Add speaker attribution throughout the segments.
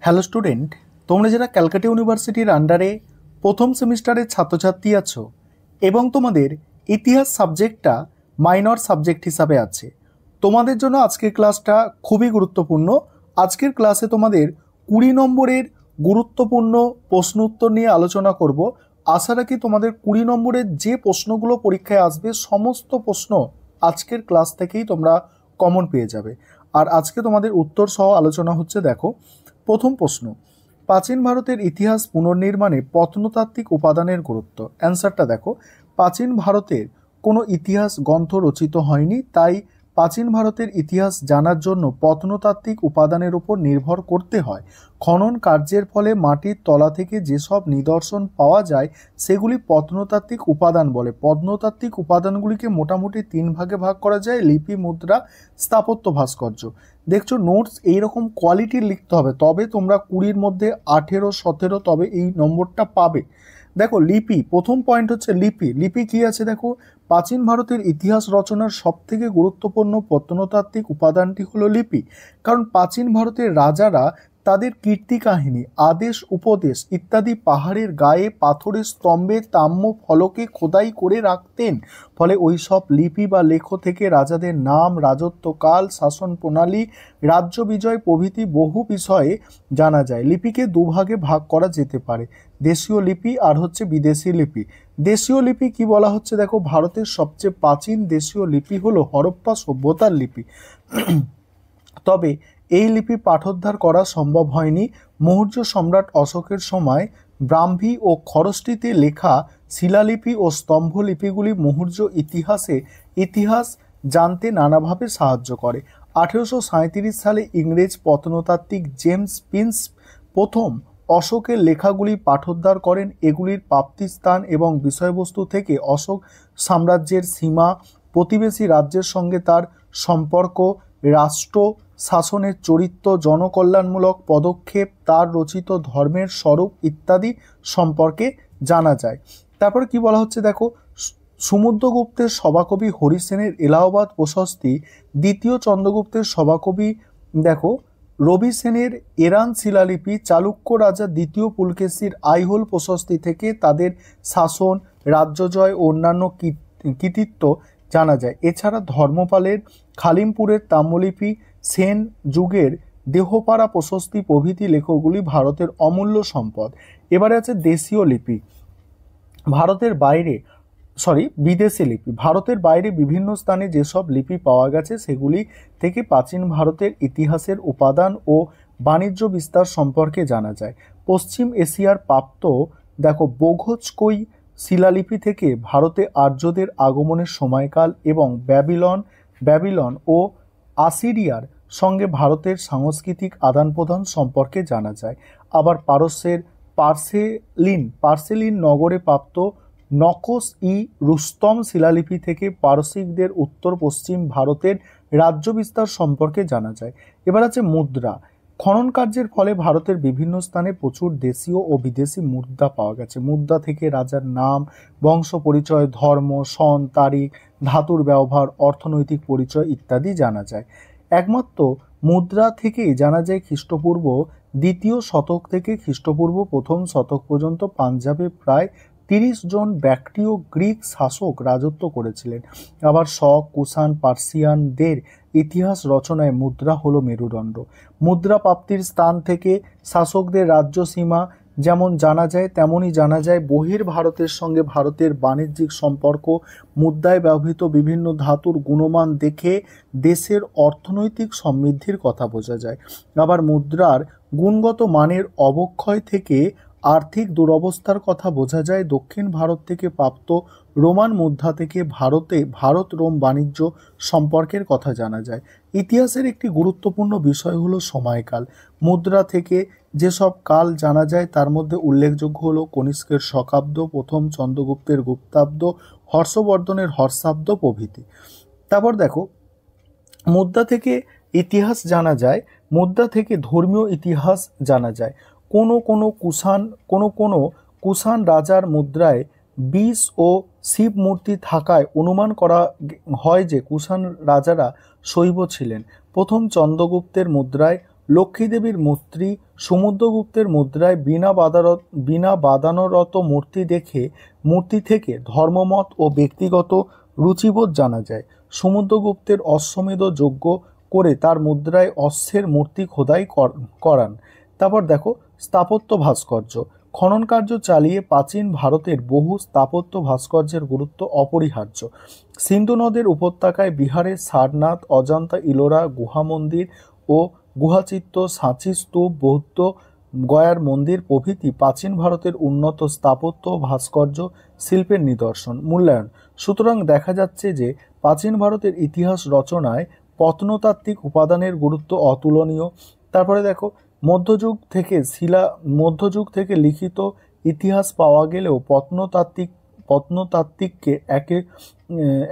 Speaker 1: Hello student, তোমরা যারা ক্যালকাটা ইউনিভার্সিটির আন্ডারে প্রথম সেমিস্টারের ছাত্রছাত্রী আছো এবং তোমাদের ইতিহাস সাবজেক্টটা মাইনর সাবজেক্ট হিসাবে আছে, তোমাদের জন্য আজকের ক্লাসটা খুবই গুরুত্বপূর্ণ। আজকের ক্লাসে তোমাদের 20 নম্বরের গুরুত্বপূর্ণ প্রশ্ন উত্তর নিয়ে আলোচনা করব। আশা রাখি তোমাদের 20 নম্বরের যে প্রশ্নগুলো পরীক্ষায় আসবে সমস্ত প্রশ্ন আজকের ক্লাস থেকেই তোমরা কমন পেয়ে যাবে। আর আজকে তোমাদের উত্তর সহ আলোচনা হচ্ছে। দেখো, প্রথম প্রশ্ন, প্রাচীন ভারতের ইতিহাস পুনর্নির্মাণে প্রত্নতাত্ত্বিক উপাদানের গুরুত্ব। অ্যান্সারটা দেখো, প্রাচীন ভারতের কোনো ইতিহাস গ্রন্থ রচিত হয়নি, তাই প্রাচীন ভারতের ইতিহাস জানার জন্য প্রত্নতাত্ত্বিক উপাদানের উপর নির্ভর করতে হয়। খনন কার্যের ফলে মাটির তলা থেকে যেসব নিদর্শন পাওয়া যায় সেগুলি প্রত্নতাত্ত্বিক উপাদান বলে। প্রত্নতাত্ত্বিক উপাদানগুলিকে মোটামুটি 3 ভাগে ভাগ করা যায়: লিপি, মুদ্রা, স্থাপত্য, ভাস্কর্য। দেখছো, নোটস এইরকম কোয়ালিটির লিখতে হবে, তবে তোমরা 20-র মধ্যে 18, 17 তবে এই নম্বরটা পাবে। দেখো, লিপি, প্রথম পয়েন্ট হচ্ছে লিপি। লিপি কি আছে দেখো, প্রাচীন ভারতের ইতিহাস রচনার সবথেকে গুরুত্বপূর্ণ প্রত্নতাত্ত্বিক উপাদানটি হলো লিপি। কারণ প্রাচীন ভারতের রাজারা তাদের কীর্তি কাহিনী, আদেশ উপদেশ ইত্যাদি পাহাড়ের গায়ে, পাথরের স্তম্ভে, তাম্য ফলকে খোদাই করে রাখতেন। ফলে ওই সব লিপি বা লেখ থেকে রাজাদের নাম, রাজত্বকাল, শাসন প্রণালী, রাজ্য বিজয় প্রভৃতি বহু বিষয়ে জানা যায়। লিপিকে দুভাগে ভাগ করা যেতে পারে: দেশীয় লিপি আর হচ্ছে বিদেশি লিপি। দেশীয় লিপি কি বলা হচ্ছে দেখো, ভারতের সবচেয়ে প্রাচীন দেশীয় লিপি হলো হরপ্পা সভ্যতার লিপি। তবে এই লিপি পাঠোদ্ধার করা সম্ভব হয়নি। মৌর্য সম্রাট অশোকের সময় ব্রাহ্মী ও খরষ্টিতে লেখা শিলালিপি ও স্তম্ভলিপিগুলি মৌর্য ইতিহাস জানতে নানাভাবে সাহায্য করে। 1837 সালে ইংরেজ প্রত্নতাত্ত্বিক জেমস পিন্স প্রথম অশোকের লেখাগুলি পাঠোদ্ধার করেন। এগুলির প্রাপ্তিস্থান এবং বিষয়বস্তু থেকে অশোক সাম্রাজ্যের সীমা, প্রতিবেশী রাজ্যের সঙ্গে তার সম্পর্ক, রাষ্ট্র শাসনের চরিত্র, জনকল্যাণমূলক পদক্ষেপ, তার রচিত ধর্মের স্বরূপ ইত্যাদি সম্পর্কে জানা যায়। তারপরে কি বলা হচ্ছে দেখো, সমুদ্রগুপ্তের সভাকবি হরিসেনের এলাহাবাদ প্রশস্তি, দ্বিতীয় চন্দ্রগুপ্তের সভাকবি দেখো রবি সেনের এরান শিলালিপি, চালুক্য রাজা দ্বিতীয় পুলকেশীর আইহোল প্রশস্তি থেকে তাদের শাসন, রাজ্যজয় ও অন্যান্য কৃতিত্ব জানা যায়। এছাড়া ধর্মপালের খালিমপুরের তাম্রলিপি, সেন যুগের দেহপাড়া প্রশস্তি প্রভৃতি লেখকগুলি ভারতের অমূল্য সম্পদ। এবারে আছে দেশীয় লিপি। বিদেশি লিপি। ভারতের বাইরে বিভিন্ন স্থানে যেসব লিপি পাওয়া গেছে সেগুলি থেকে প্রাচীন ভারতের ইতিহাসের উপাদান ও বাণিজ্য বিস্তার সম্পর্কে জানা যায়। পশ্চিম এশিয়ার প্রাপ্ত দেখো বোঘোজকই শিলালিপি থেকে ভারতে আর্যদের আগমনের সময়কাল এবং ব্যাবিলন ও আসিরিয়ার সঙ্গে ভারতের সাংস্কৃতিক আদান প্রদান সম্পর্কে জানা যায়। আবার পারস্যের পার্সেলিন নগরে প্রাপ্ত নকশ-ই রুস্তম শিলালিপি থেকে পারসিকদের উত্তর পশ্চিম ভারতের রাজ্য বিস্তার সম্পর্কে জানা যায়। এবার আছে মুদ্রা। খনন কার্যের ফলে ভারতের বিভিন্ন স্থানে প্রচুর দেশীয় ও বিদেশি মুদ্রা পাওয়া গেছে। মুদ্রা থেকে রাজার নাম, বংশ পরিচয়, ধর্ম, সন, তারিখ, ধাতুর ব্যবহার, অর্থনৈতিক পরিচয় ইত্যাদি জানা যায়। একমাত্র মুদ্রা থেকেই জানা যায় খ্রিস্টপূর্ব 2য় শতক থেকে খ্রিস্টপূর্ব 1ম শতক পর্যন্ত পাঞ্জাবে প্রায় 30 জন ব্যাক্ট্রিয় গ্রিক শাসক রাজত্ব করেছিলেন। আবার শক, কুষাণ, পার্সিয়ানদের ইতিহাস রচনায় মুদ্রা হলো মেরুদণ্ড। মুদ্রা প্রাপ্তির স্থান থেকে শাসকদের রাজ্য সীমা যেমন জানা যায়, তেমনই জানা যায় বহির ভারতের সঙ্গে ভারতের বাণিজ্যিক সম্পর্ক। মুদ্রায় ব্যবহৃত বিভিন্ন ধাতুর গুণমান দেখে দেশের অর্থনৈতিক সমৃদ্ধির কথা বোঝা যায়। আবার মুদ্রার গুণগত মানের অবক্ষয় থেকে আর্থিক দুরবস্থার কথা বোঝা যায়। দক্ষিণ ভারত থেকে প্রাপ্ত রোমান মুদ্রা থেকে ভারত রোম বাণিজ্য সম্পর্কের কথা জানা যায়। ইতিহাসের একটি গুরুত্বপূর্ণ বিষয় হলো সময়কাল। মুদ্রা থেকে যেসব কাল জানা যায় তার মধ্যে উল্লেখযোগ্য হলো কনিষ্কের শকাব্দ, প্রথম চন্দ্রগুপ্তের গুপ্তাব্দ, হর্ষবর্ধনের হর্ষাব্দ প্রভৃতি। তারপর দেখো, মুদ্রা থেকে ইতিহাস জানা যায়, মুদ্রা থেকে ধর্মীয় ইতিহাস জানা যায়। কোনো কুষাণ রাজার মুদ্রায় বিষ ও শিব মূর্তি থাকায় অনুমান করা হয় যে কুষাণ রাজারা শৈব ছিলেন। প্রথম চন্দ্রগুপ্তের মুদ্রায় লক্ষ্মী দেবীর মূর্তি সমুদ্রগুপ্তের মুদ্রায় বিনা বাদানুরত মূর্তি থেকে ধর্মমত ও ব্যক্তিগত রুচিবোধ জানা যায়। সমুদ্রগুপ্তের অশ্বমেধ যজ্ঞ করে তার মুদ্রায় অশ্বের মূর্তি খোদাই করান। তারপর দেখো স্থাপত্য ভাস্কর্য। খনন কার্য চালিয়ে প্রাচীন ভারতের বহু স্থাপত্য ভাস্কর্যের গুরুত্ব অপরিহার্য। সিন্ধু নদের উপত্যকায় বিহারের সারনাথ, অজন্তা, ইলোরা গুহা মন্দির ও গুহাচিত্র, সাঁচি স্তূপ, বৌদ্ধ গয়ার মন্দির প্রভৃতি প্রাচীন ভারতের উন্নত স্থাপত্য ভাস্কর্য শিল্পের নিদর্শন। মূল্যায়ন। সুতরাং দেখা যাচ্ছে যে প্রাচীন ভারতের ইতিহাস রচনায় প্রত্নতাত্ত্বিক উপাদানের গুরুত্ব অতুলনীয়। তারপরে দেখো মধ্যযুগ থেকে লিখিত ইতিহাস পাওয়া গেলেও প্রত্নতাত্ত্বিককে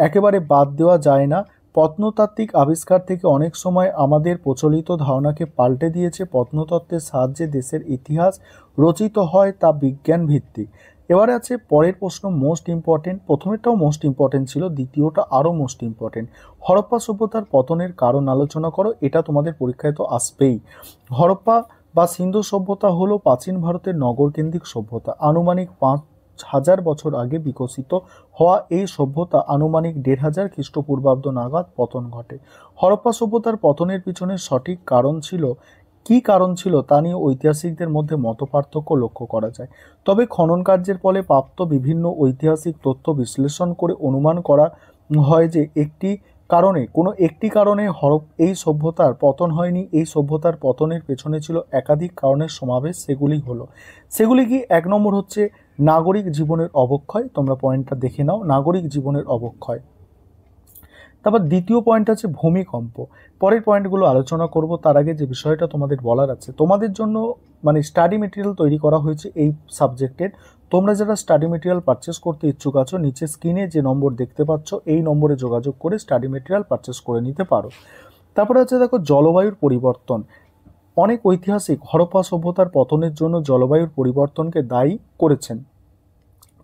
Speaker 1: একেবারে বাদ দেওয়া যায় না। প্রত্নতাত্ত্বিক আবিষ্কার থেকে অনেক সময় আমাদের প্রচলিত ধারণাকে পাল্টে দিয়েছে। প্রত্নতত্ত্বের সাহায্যে দেশের ইতিহাস রচিত হয়, তা বিজ্ঞান ভিত্তিক। এবারে আছে পরের প্রশ্ন, মোস্ট ইম্পর্টেন্ট। প্রথমেরটাও মোস্ট ইম্পর্টেন্ট ছিল, দ্বিতীয়টা আরও মোস্ট ইম্পর্টেন্ট। হরপ্পা সভ্যতার পতনের কারণ আলোচনা করো। এটা তোমাদের পরীক্ষায় তো আসবেই। হরপ্পা বা সিন্ধু সভ্যতা হলো প্রাচীন ভারতের নগরকেন্দ্রিক সভ্যতা। আনুমানিক 5000 বছর আগে বিকশিত হওয়া এই সভ্যতা আনুমানিক 1500 খ্রিস্টপূর্বাব্দ নাগাদ পতন ঘটে। হরপ্পা সভ্যতার পতনের পিছনে সঠিক কি কারণ ছিল তা নিয়ে ঐতিহাসিকদের মধ্যে মতপার্থক্য লক্ষ্য করা যায়। তবে খনন কার্যের ফলে প্রাপ্ত বিভিন্ন ঐতিহাসিক তথ্য বিশ্লেষণ করে অনুমান করা হয় যে কোনো একটি কারণে এই সভ্যতার পতন হয়নি। এই সভ্যতার পতনের পেছনে ছিল একাধিক কারণের সমাবেশ। সেগুলি কি? 1 নম্বর হচ্ছে নাগরিক জীবনের অবক্ষয়। তোমরা পয়েন্টটা দেখে নাও, নাগরিক জীবনের অবক্ষয়। তারপর দ্বিতীয় পয়েন্ট আছে ভূমিকম্প। পরের পয়েন্টগুলো আলোচনা করব, তার আগে যে বিষয়টা তোমাদের বলার আছে, তোমাদের জন্য স্টাডি মেটেরিয়াল তৈরি করা হয়েছে এই সাবজেক্টের। তোমরা যারা স্টাডি মেটেরিয়াল পারচেস করতে ইচ্ছুক আছো, নিচে স্ক্রিনে যে নম্বর দেখতে পাচ্ছ এই নম্বরে যোগাযোগ করে স্টাডি মেটেরিয়াল পারচেস করে নিতে পারো। তারপরে আছে দেখো জলবায়ুর পরিবর্তন। অনেক ঐতিহাসিক হরপ্পা সভ্যতার পতনের জন্য জলবায়ুর পরিবর্তনকে দায়ী করেছেন।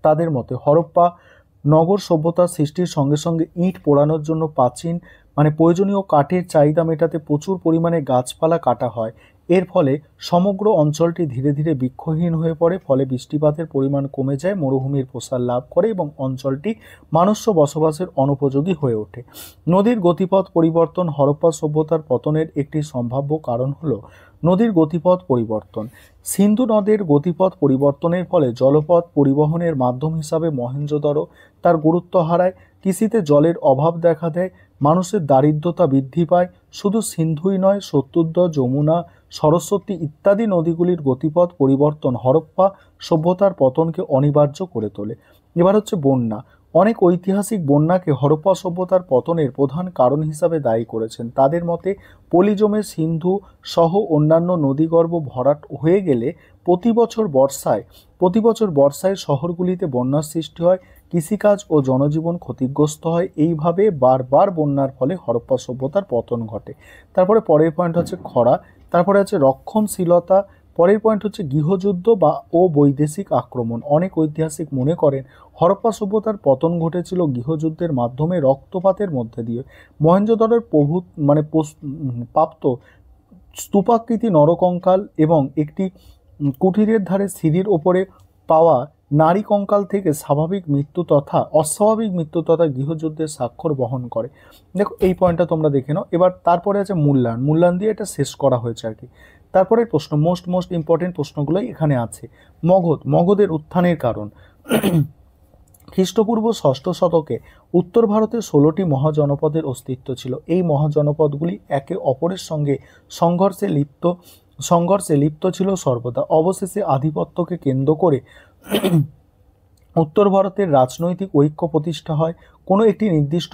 Speaker 1: তাদের মতে হরপ্পা নগর সভ্যতার সৃষ্টির সঙ্গে সঙ্গে ইট পোড়ানোর জন্য প্রয়োজনীয় কাঠের চাহিদা মেটাতে প্রচুর পরিমাণে গাছপালা কাটা হয়। এর ফলে সমগ্র অঞ্চলটি ধীরে ধীরে বৃক্ষহীন হয়ে পড়ে। ফলে বৃষ্টিপাতের পরিমাণ কমে যায়, মরুভূমির প্রসার লাভ করে এবং অঞ্চলটি মনুষ্য বসবাসের অনুপযোগী হয়ে ওঠে। নদীর গতিপথ পরিবর্তন। হরপ্পা সভ্যতার পতনের একটি সম্ভাব্য কারণ হলো নদীর গতিপথ পরিবর্তন। সিন্ধু নদের গতিপথ পরিবর্তনের ফলে জলপথ পরিবহনের মাধ্যম হিসাবে মহেঞ্জোদারো তার গুরুত্ব হারায়। কৃষিতে জলের অভাব দেখা দেয়, মানুষের দারিদ্রতা বৃদ্ধি পায়। শুধু সিন্ধুই নয়, সত্যুদ্র, যমুনা, সরস্বতী ইত্যাদি নদীগুলির গতিপথ পরিবর্তন হরপ্পা সভ্যতার পতনকে অনিবার্য করে তোলে। এবার হচ্ছে বন্যা। অনেক ঐতিহাসিক বন্যাকে হরপ্পা সভ্যতার পতনের প্রধান কারণ হিসাবে দায়ী করেছেন। তাদের মতে পলি জমে সিন্ধু সহ অন্যান্য নদীগর্ভ ভরাট হয়ে গেলে প্রতি বছর বর্ষায় শহরগুলিতে বন্যার সৃষ্টি হয়, কৃষিকাজ ও জনজীবন ক্ষতিগ্রস্ত হয়। এইভাবে বারবার বন্যার ফলে হরপ্পা সভ্যতার পতন ঘটে। তারপরে পরের পয়েন্ট হচ্ছে খরা। তারপরে আছে রক্ষণশীলতা। পরের পয়েন্ট হচ্ছে গৃহযুদ্ধ ও বৈদেশিক আক্রমণ। অনেক ঐতিহাসিক মনে করেন হরপ্পা সভ্যতার পতন ঘটেছিল গৃহযুদ্ধের মাধ্যমে, রক্তপাতের মধ্যে দিয়ে। মহেঞ্জোদারোর প্রাপ্ত স্তূপাকৃতি নরকঙ্কাল এবং একটি কুঠিরের ধারে সিঁড়ির ওপরে পাওয়া নারী কঙ্কাল থেকে অস্বাভাবিক মৃত্যু তথা গৃহযুদ্ধের স্বাক্ষর বহন করে। দেখো এই পয়েন্টটা তোমরা দেখে নাও। এবার তারপরে আছে মূল্যায়ন দিয়ে এটা শেষ করা হয়েছে আর কি। তারপরে প্রশ্ন, মোস্ট ইম্পর্টেন্ট প্রশ্নগুলোই এখানে আছে। মগধের উত্থানের কারণ। খ্রিস্টপূর্ব 6ষ্ঠ শতকে উত্তর ভারতে 16টি মহাজনপদের অস্তিত্ব ছিল। এই মহাজনপদগুলি একে অপরের সঙ্গে সংঘর্ষে লিপ্ত ছিল সর্বদা। অবশেষে আধিপত্যকে কেন্দ্র করে উত্তর ভারতের রাজনৈতিক ঐক্য প্রতিষ্ঠা হয়। কোনো একটি নির্দিষ্ট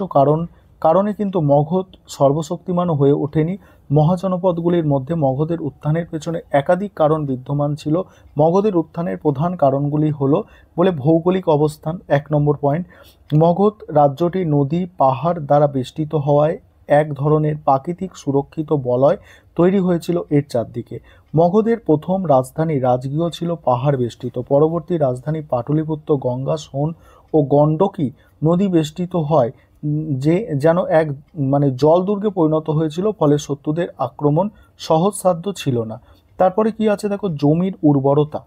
Speaker 1: কারণে কিন্তু মগধ সর্বশক্তিমান হয়ে ওঠেনি। মহাজনপদগুলির মধ্যে মগধের উত্থানের পেছনে একাধিক কারণ বিদ্যমান ছিল। মগধের উত্থানের প্রধান কারণগুলি হলো বলে ভৌগোলিক অবস্থান। 1 নম্বর পয়েন্ট, মগধ রাজ্যটি নদী পাহাড় দ্বারা বেষ্টিত হওয়ায় এক ধরনের প্রাকৃতিক সুরক্ষিত বলয় তৈরি হয়েছিল এর চারদিকে। মগধের প্রথম রাজধানী রাজগৃহ ছিল পাহাড় বেষ্টিত। পরবর্তী রাজধানী পাটলিপুত্র গঙ্গা, সোন ও গণ্ডকী নদী বেষ্টিত হয়, যেন এক জল দুর্গে পরিণত হয়েছিল। ফলে শত্রুদের আক্রমণ সহজসাধ্য ছিল না। তারপরে কি আছে দেখো, জমির উর্বরতা,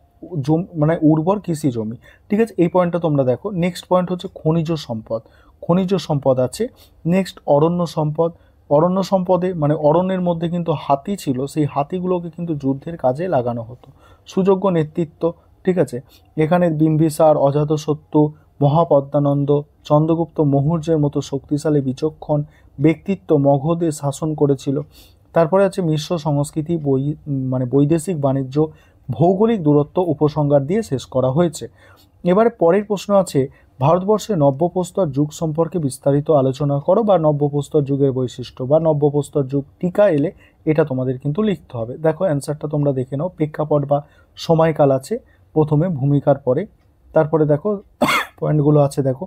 Speaker 1: মানে উর্বর কৃষি জমি, ঠিক আছে, এই পয়েন্টটা তোমরা দেখো। নেক্সট পয়েন্ট হচ্ছে খনিজ সম্পদ, খনিজ সম্পদ আছে। নেক্সট অরণ্য সম্পদ, অরণ্য সম্পদে মানে অরণ্যের মধ্যে কিন্তু হাতি ছিল, সেই হাতিগুলোকে কিন্তু যুদ্ধের কাজে লাগানো হতো। সুযোগ্য নেতৃত্ব, ঠিক আছে, এখানে বিম্বিসার, অজাতশত্রু, মহাপদ্মানন্দ, চন্দ্রগুপ্ত মৌর্যের মতো শক্তিশালী বিচক্ষণ ব্যক্তিত্ব মগধে শাসন করেছিল। তারপরে আছে মিশ্র সংস্কৃতি, মানে বৈদেশিক বাণিজ্য, ভৌগোলিক দূরত্ব উপসংহার দিয়ে শেষ করা হয়েছে। এবারে পরের প্রশ্ন আছে, ভারতবর্ষে নব্যপ্রস্তর যুগ সম্পর্কে বিস্তারিত আলোচনা করো, বা নব্যপ্রস্তর যুগের বৈশিষ্ট্য বা নব্যপ্রস্তর যুগ টিকা এলে এটা তোমাদের কিন্তু লিখতে হবে। দেখো অ্যান্সারটা তোমরা দেখে নাও। প্রেক্ষাপট বা সময়কাল আছে প্রথমে, ভূমিকার পরে। তারপরে দেখো পয়েন্টগুলো আছে, দেখো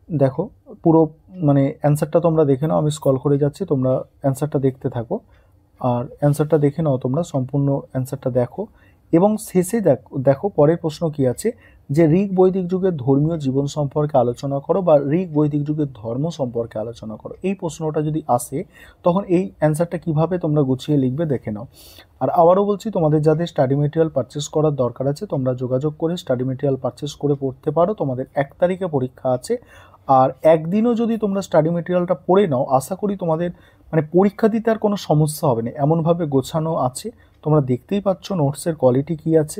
Speaker 1: দেখো পুরো মানে অ্যান্সারটা তোমরা দেখে নাও, আমি স্ক্রল করে যাচ্ছি, তোমরা অ্যান্সারটা দেখতে থাকো। আর অ্যান্সারটা দেখে নাও, তোমরা সম্পূর্ণ অ্যান্সারটা দেখো। এবং শেষে দেখো পরের প্রশ্ন কি আছে, যে ঋগ বৈদিক যুগের ধর্মীয় জীবন সম্পর্কে আলোচনা করো, বা ঋগ বৈদিক যুগের ধর্ম সম্পর্কে আলোচনা করো। এই প্রশ্নটা যদি আসে তখন এই অ্যান্সারটা কিভাবে তোমরা গুছিয়ে লিখবে দেখে নাও। আর আবারও বলছি, তোমাদের যাদের স্টাডি মেটেরিয়াল পারচেস করার দরকার আছে তোমরা যোগাযোগ করে স্টাডি মেটেরিয়াল পারচেস করে পড়তে পারো। তোমাদের 1 তারিখে পরীক্ষা আছে, আর একদিনও যদি তোমরা স্টাডি মেটেরিয়ালটা পড়ে নাও, আশা করি তোমাদের মানে পরীক্ষা দিতে আর কোনো সমস্যা হবে না, এমনভাবে গোছানো আছে। তোমরা দেখতেই পাচ্ছ নোটসের কোয়ালিটি কী আছে।